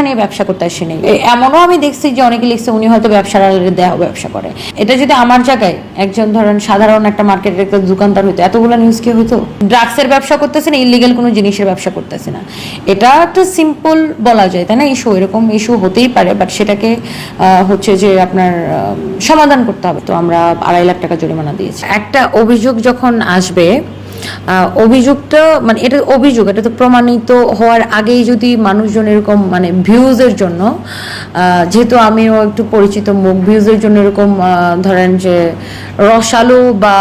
নিয়ে ব্যবসা করতে আসেনি। এমনও আমি দেখছি যে অনেকে লিখছে উনি হয়তো ব্যবসার আড়ালে দেহ ব্যবসা করে। এটা যদি আমার জায়গায় একজন ধরেন সাধারণ একটা মার্কেটের একটা দোকানদার হইতো, এতগুলো নিউজ কি হইতো? ড্রাগসের ব্যবসা করতেছে না, ইলিগেল কোনো জিনিসের ব্যবসা করতেছে না, এটা একটা সিম্পল বলা যায়, তাই না? ইস্যু এরকম ইস্যু হতেই পারে, বাট সেটাকে হচ্ছে যে আপনার সমাধান করতে হবে। তো আমরা 2.5 লাখ টাকা জরিমানা দিয়েছি। একটা অভিযোগ যখন আসবে, অভিযোগটা মানে এটা অভিযোগ, এটা তো প্রমাণিত হওয়ার আগেই যদি মানুষজন এরকম মানে ভিউজের জন্য, যেহেতু আমিও একটু পরিচিত মুখ, ভিউজের জন্য এরকম ধরেন যে রসালো বা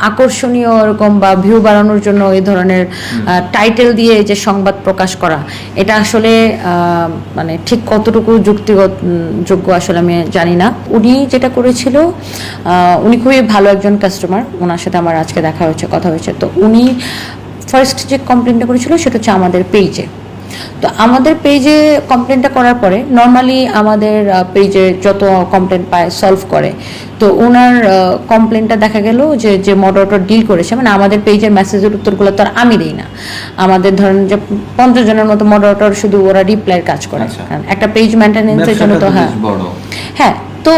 আকর্ষণীয় এরকম বা ভিউ বাড়ানোর জন্য এই ধরনের টাইটেল দিয়ে যে সংবাদ প্রকাশ করা, এটা আসলে মানে ঠিক কতটুকু যোগ্য আসলে আমি জানি না। উনি যেটা করেছিল, উনি খুবই ভালো একজন কাস্টমার, ওনার সাথে আমার আজকে দেখা হয়েছে, কথা হয়েছে। তো উনি ফার্স্ট যে কমপ্লেনটা করেছিল সেটা হচ্ছে আমাদের পেজে। তো আমাদের পেজে কমপ্লেনটা করার পরে নর্মালি আমাদের পেজে যত কমপ্লেন পায় সলভ করে। তো ওনার কমপ্লেনটা দেখা গেল যে যে মডারেটর ডিল করেছে, মানে আমাদের পেজের মেসেজের উত্তরগুলো তো আর আমি দিই না, আমাদের ধরেন যে 50 জনের মতো মডারেটর শুধু ওরা রিপ্লাইয়ের কাজ করে, কারণ একটা পেজ মেনটেন্যান্সের জন্য তো হ্যাঁ। তো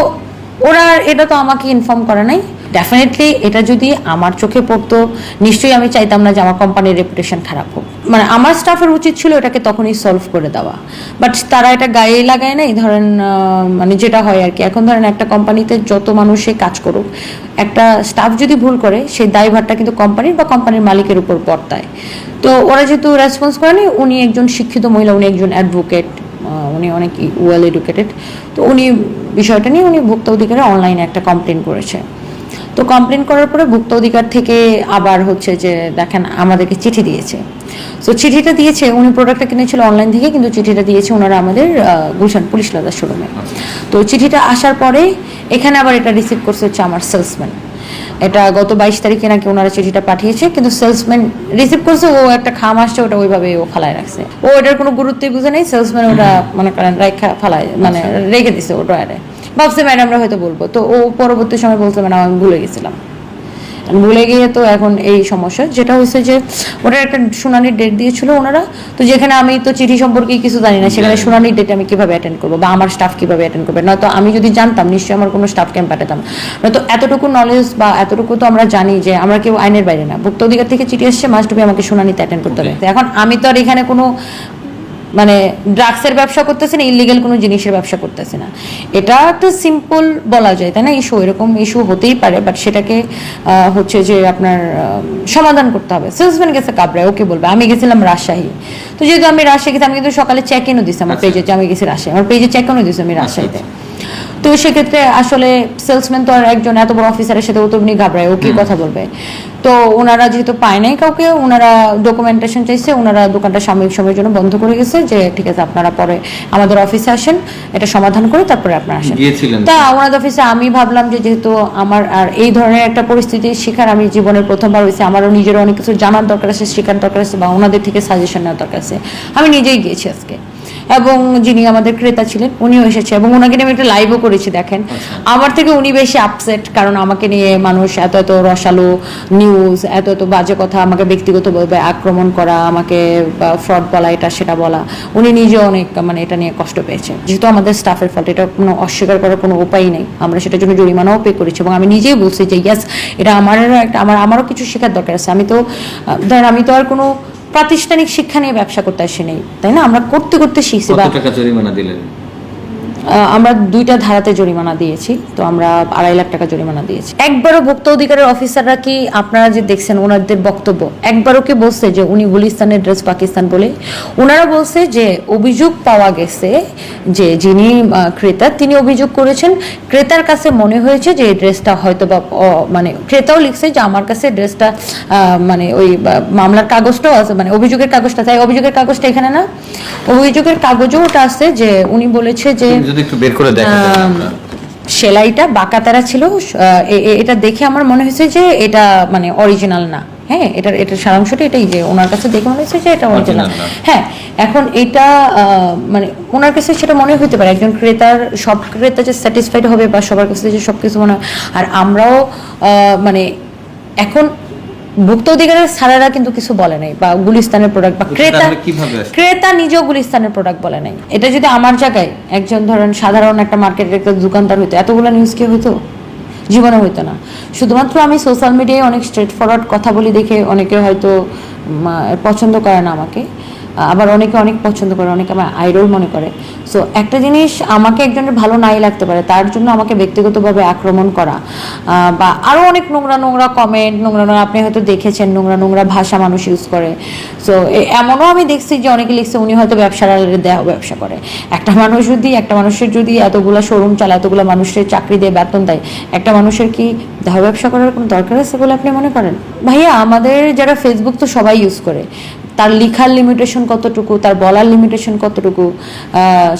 ওরা এটা তো আমাকে ইনফর্ম করে নাই। ডেফিনেটলি এটা যদি আমার চোখে পড়তো, নিশ্চয়ই আমি চাইতাম না যে আমার কোম্পানির রেপুটেশন খারাপ হোক। মানে আমার স্টাফের উচিত ছিল এটাকে তখনই সলভ করে দেওয়া, বাট তারা এটা গায়ে লাগায় নাই। ধরেন মানে যেটা হয় আর কি, এখন ধরেন একটা কোম্পানিতে যত মানুষে কাজ করুক, একটা স্টাফ যদি ভুল করে সেই দায়ভারটা কিন্তু কোম্পানির বা কোম্পানির মালিকের উপর বর্তায়। তো ওরা যেহেতু রেসপন্স করেনি, উনি একজন শিক্ষিত মহিলা, উনি একজন অ্যাডভোকেট, উনি অনেক ওয়েল এডুকেটেড। তো উনি বিষয়টা নিয়ে উনি ভোক্তা অধিকারে অনলাইনে একটা কমপ্লেন করেছে। তো কমপ্লেন করার পরে ভোক্তা অধিকার থেকে আবার হচ্ছে যে দেখেন আমাদেরকে চিঠি দিয়েছে। সো চিঠিটা দিয়েছে, উনি প্রোডাক্টটা কিনেছিল অনলাইন থেকে, কিন্তু চিঠিটা দিয়েছে ওনারা আমাদের গুলশান পুলিশ প্লাজা শোরুমে। তো চিঠিটা আসার পরে এখানে আবার এটা রিসিভ করছে হচ্ছে আমার সেলসম্যান। এটা গত 22 তারিখে নাকি ওনারা চিঠিটা পাঠিয়েছে, কিন্তু সেলসম্যান রিসিভ করছে, ও একটা খাম আসছে, ওটা ওইভাবে ও ফালায় রাখছে। ও এটার কোনো গুরুত্বই বুঝে নেই, সেলসম্যান ওটা মনে করেন রেখা ফালায়, মানে রেখে দিছে ও ড্রয়ারে। ভাবছে ম্যাডামরা হয়তো বলবো, তো ও পরবর্তী সময় বলছে ম্যাডাম আমি ভুলে গেছিলাম। ভুলে গিয়ে তো এখন এই সমস্যা যেটা হয়েছে যে ওটার একটা শুনানির ডেট দিয়েছিল ওনারা, তো যেখানে আমি তো চিঠি সম্পর্কে কিছু জানি না, সেখানে শুনানির ডেট আমি কিভাবে অ্যাটেন্ড করবো বা আমার স্টাফ কিভাবে অ্যাটেন্ড করবে? নয়তো আমি যদি জানতাম নিশ্চয়ই আমার কোনো স্টাফকে আমি পাঠাতাম। নয়তো এতটুকু নলেজ বা এতটুকু তো আমরা জানি যে আমরা কেউ আইনের বাইরে না, ভোক্তা অধিকার থেকে চিঠি এসছে, মাস্ট বি আমাকে শুনানিতে অ্যাটেন্ড করতে হবে। এখন আমি তো আর এখানে কোনো মানে ড্রাগসের ব্যবসা করতেছে না, ইলিগেল কোনো জিনিসের ব্যবসা করতেছে না, এটা একটা সিম্পল বলা যায়, তাই না? ইস্যু এরকম ইস্যু হতেই পারে, বাট সেটাকে হচ্ছে যে আপনার সমাধান করতে হবে। সেলসম্যান গেছে কাবরায়, ওকে বলবে। আমি গেছিলাম রাজশাহী, তো যেহেতু আমি রাজশাহী গেছি, আমি কিন্তু সকালে চেক ইনও দিচ্ছি আমার পেজে যে আমি গেছি রাজশাহী, আমার পেজে চেক ইনও দিচ্ছি আমি রাজশাহীতে। তো সেক্ষেত্রে আসলে সেলসম্যান তো আর একজন এত বড় অফিসারের সাথে ও তো উনি ঘাবড়ায়, ও কি কথা বলবে? তো ওনারা যেহেতু পায় নাই কাউকে, ওনারা ডকুমেন্টেশন চাইছে, ওনারা দোকানটা সাময়িক সময়ের জন্য বন্ধ করে গেছে, যে ঠিক আছে আপনারা পরে আমাদের অফিসে আসেন, এটা সমাধান করে তারপরে আপনারা আসেন। তা ওনাদের অফিসে আমি ভাবলাম যে যেহেতু আমার আর এই ধরনের একটা পরিস্থিতির শিকার আমি জীবনের প্রথমবার হয়েছে, আমারও নিজেরও অনেক কিছু জানার দরকার আছে, শেখার দরকার আছে, বা ওনাদের থেকে সাজেশন নেওয়ার দরকার আছে। আমি নিজেই গিয়েছি আজকে, এবং যিনি আমাদের ক্রেতা ছিলেন উনিও এসেছে, এবং ওনাকে নিয়ে আমি একটা লাইভও করেছি। দেখেন আমার থেকে উনি বেশি আপসেট, কারণ আমাকে নিয়ে মানুষ এত এত রসালো নিউজ, এত এত বাজে কথা, আমাকে ব্যক্তিগতভাবে আক্রমণ করা, আমাকে ফ্রড বলা, এটা সেটা বলা, উনি নিজেও অনেক মানে এটা নিয়ে কষ্ট পেয়েছে। যেহেতু আমাদের স্টাফের ফল্ট, এটা কোনো অস্বীকার করার কোনো উপায় নেই, আমরা সেটার জন্য জরিমানাও পে করেছি, এবং আমি নিজেই বলছি যে ইয়াস এটা আমারও কিছু শেখার দরকার আছে। আমি তো ধরেন আমি তো আর কোনো প্রাতিষ্ঠানিক শিক্ষা নিয়ে ব্যবসা করতে আসি নেই, তাই না? আমরা করতে করতে শিখছি। কত টাকা জরিমানা দিলেন? আমরা 2টা ধারাতে জরিমানা দিয়েছি, তো আমরা 2.5 লাখ টাকা জরিমানা দিয়েছি। একবারও ভোক্তা অধিকারের অফিসাররা কি আপনারা যে দেখছেন ওনাদের বক্তব্য, একবারও কি বলছে যে উনি গুলিস্তানের ড্রেস পাকিস্তান বলে? ওনারা বলছে যে অভিযোগ পাওয়া গেছে যে যিনি ক্রেতা তিনি অভিযোগ করেছেন, ক্রেতার কাছে মনে হয়েছে যে এই ড্রেসটা হয়তো বা মানে ক্রেতাও লিখছে যে আমার কাছে ড্রেসটা মানে ওই মামলার কাগজটাও আছে, মানে অভিযোগের কাগজটা, তাই অভিযোগের কাগজটা এখানে না, অভিযোগের কাগজও ওটা আছে, যে উনি বলেছে যে একটু বের করে দেখাবেন। সেলাইটা বাঁকাতারা ছিল, এটা দেখে আমার মনে হয়েছে যে এটা মানে অরিজিনাল না। হ্যাঁ, এটার সারাংশটা এটাই যে ওনার কাছে দেখে মনে হয়েছে যে এটা অরিজিনাল। হ্যাঁ, এখন এটা মানে ওনার কাছে সেটা মনে হতে পারে, একজন ক্রেতার সব ক্রেতা যে স্যাটিসফাইড হবে বা সবার কাছে যে সবকিছু মনে হয়, আর আমরাও মানে এখন ভুক্ত অধিকারের স্যারেরা কিন্তু কিছু বলে নাই, বা গুলিস্তানের প্রোডাক্ট বা ক্রেতা তাহলে কিভাবে আসছে? ক্রেতা নিজেও গুলিস্তানের প্রোডাক্ট বলে নাই। এটা যদি আমার জায়গায় একজন ধরেন সাধারণ একটা মার্কেটের একটা দোকানদার হইতো, এতগুলো নিউজ কি হইতো? জীবনে হইতো না। শুধুমাত্র আমি সোশ্যাল মিডিয়ায় অনেক স্ট্রেট ফরওয়ার্ড কথা বলি দেখে অনেকে হয়তো পছন্দ করে না আমাকে, আবার অনেকে অনেক পছন্দ করে, অনেকে আমার আইডল মনে করে। সো একটা জিনিস আমাকে একজনের ভালো নাই লাগতে পারে, তার জন্য আমাকে ব্যক্তিগতভাবে আক্রমণ করা বা আরও অনেক নোংরা নোংরা কমেন্ট, নোংরা নোংরা আপনি হয়তো দেখেছেন নোংরা নোংরা ভাষা মানুষ ইউজ করে। সো এমনও আমি দেখছি যে অনেকে লিখছে উনি হয়তো ব্যবসার দেহ ব্যবসা করে। একটা মানুষের যদি এতগুলো শোরুম চালায়, এতগুলো মানুষের চাকরি দিয়ে বেতন দেয়, একটা মানুষের কি দেহ ব্যবসা করার কোনো দরকার আছে বলে আপনি মনে করেন? ভাইয়া, আমাদের যারা ফেসবুক তো সবাই ইউজ করে, তার লেখার লিমিটেশন কতটুকু, তার বলার লিমিটেশন কতটুকু,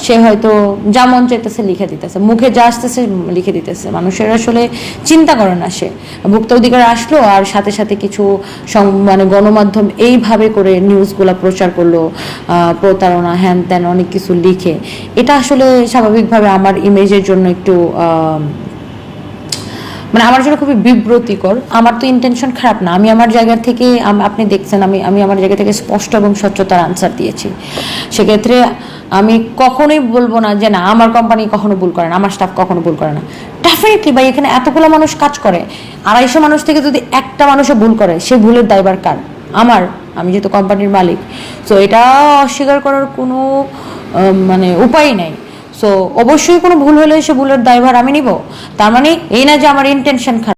সে হয়তো যা মন চাইতেছে লিখে দিতেছে, মুখে যা আসতেছে লিখে দিতেছে। মানুষের আসলে চিন্তা করে না, সে ভোক্তা অধিকার আসলো আর সাথে সাথে কিছু মানে গণমাধ্যম এইভাবে করে নিউজগুলো প্রচার করলো, প্রতারণা হ্যান ত্যান অনেক কিছু লিখে। এটা আসলে স্বাভাবিকভাবে আমার ইমেজের জন্য একটু মানে আমার জন্য খুবই বিব্রতিকর। আমার তো ইন্টেনশন খারাপ না, আমি আমার জায়গা থেকে আপনি দেখছেন আমি আমার জায়গা থেকে স্পষ্ট এবং স্বচ্ছতার আনসার দিয়েছি। সেক্ষেত্রে আমি কখনোই বলবো না যে না আমার কোম্পানি কখনো ভুল করে না, আমার স্টাফ কখনো ভুল করে না। ডেফিনেটলি ভাই, এখানে এতগুলো মানুষ কাজ করে, 250 মানুষ থেকে যদি একটা মানুষও ভুল করে, সে ভুলের দায়ভার কার? আমি যেহেতু কোম্পানির মালিক। সো এটা অস্বীকার করার কোনো মানে উপায় নাই। সো অবশ্যই কোনো ভুল হলে সে ভুলের দায়ভার আমি নিব। তার মানে এই না যে আমার ইন্টেনশন খারাপ।